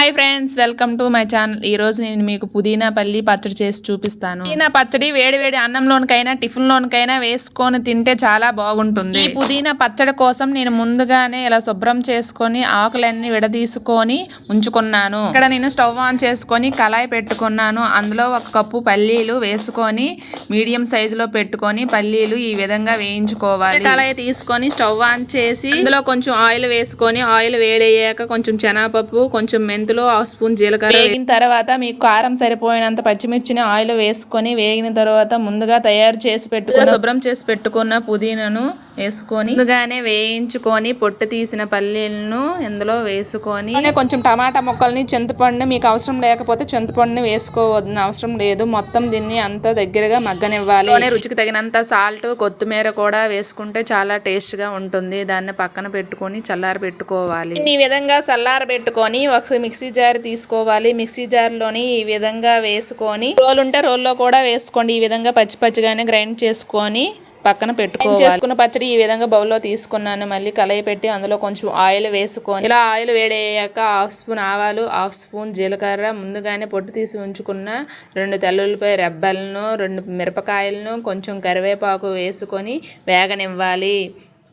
Hi friends, welcome to my channel. ఈ రోజు నేను మీకు పుదీనా పల్లి పచ్చడి చేసి చూపిస్తాను. పుదీనా పచ్చడి వేడి వేడి అన్నంలోనికైనా టిఫిన్ లోనికైనా వేసుకొని తింటే చాలా బాగుంటుంది. ఈ పుదీనా పచ్చడి కోసం నేను ముందుగానే ఇలా శుభ్రం చేసుకొని ఆకులన్నీ విడదీసుకొని ఉంచుకున్నాను. ఇక్కడ నేను స్టవ్ ఆన్ చేసుకొని కళాయి పెట్టుకున్నాను. అందులో 1 కప్పు పల్లీలు వేసుకొని మీడియం సైజులో పెట్టుకొని పల్లీలు ఈ విధంగా వేయించుకోవాలి. కళాయి తీసుకొని స్టవ్ ఆన్ చేసి అందులో కొంచెం ఆయిల్ వేసుకొని ఆయిల్ వేడయ్యాక కొంచెం శనగపప్పు, కొంచెం మెంతులు, 1 స్పూన్ జీలకర్ర వేగిన తర్వాత మీకు కారం సరిపోయినంత పచ్చిమిర్చిని ఆయిల్ వేసుకొని వేగిన తర్వాత ముందుగా తయారు చేసి శుభ్రం చేసి పెట్టుకున్న పుదీనాను వేసుకొని ముందుగానే వేయించుకొని పొట్టు తీసిన పల్లీలను ఇందులో వేసుకొని కొంచెం టమాటా ముక్కల్ని, చింతపండు మీకు అవసరం లేకపోతే చింతపండుని వేసుకోవద్దని అవసరం లేదు. మొత్తం దీన్ని అంతా దగ్గరగా మగ్గనివ్వాలి. రుచికి తగినంత సాల్ట్, కొత్తిమీర కూడా వేసుకుంటే చాలా టేస్ట్ గా ఉంటుంది. దాన్ని పక్కన పెట్టుకొని చల్లార పెట్టుకోవాలి. ఈ విధంగా చల్లార పెట్టుకొని ఒక మిక్సీ జార్ తీసుకోవాలి. మిక్సీ జార్ లోని ఈ విధంగా వేసుకొని రోల్ ఉంటే రోల్లో కూడా వేసుకోండి. ఈ విధంగా పచ్చిగానే గ్రైండ్ చేసుకొని పక్కన పెట్టుకోవాలి. చేసుకున్న పచ్చడి ఈ విధంగా బౌల్లో తీసుకున్నాను. మళ్ళీ కళాయి పెట్టి అందులో కొంచెం ఆయిల్ వేసుకొని ఇలా ఆయిల్ వేడయ్యాక 1 స్పూన్ ఆవాలు, 1 స్పూన్ జీలకర్ర, ముందుగానే పొట్టు తీసి ఉంచుకున్న 2 తెల్లుల్లిపాయ రెబ్బలను, 2 మిరపకాయలను, కొంచెం కరివేపాకు వేసుకొని వేగనివ్వాలి.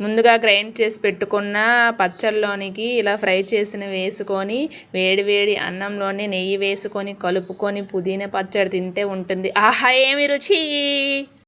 ముందుగా గ్రైండ్ చేసి పెట్టుకున్న పచ్చళ్ళలోనికి ఇలా ఫ్రై చేసిన వేసుకొని వేడి అన్నంలోనే నెయ్యి వేసుకొని కలుపుకొని పుదీనా పచ్చడి తింటే ఉంటుంది. ఆహా, ఏమి రుచి!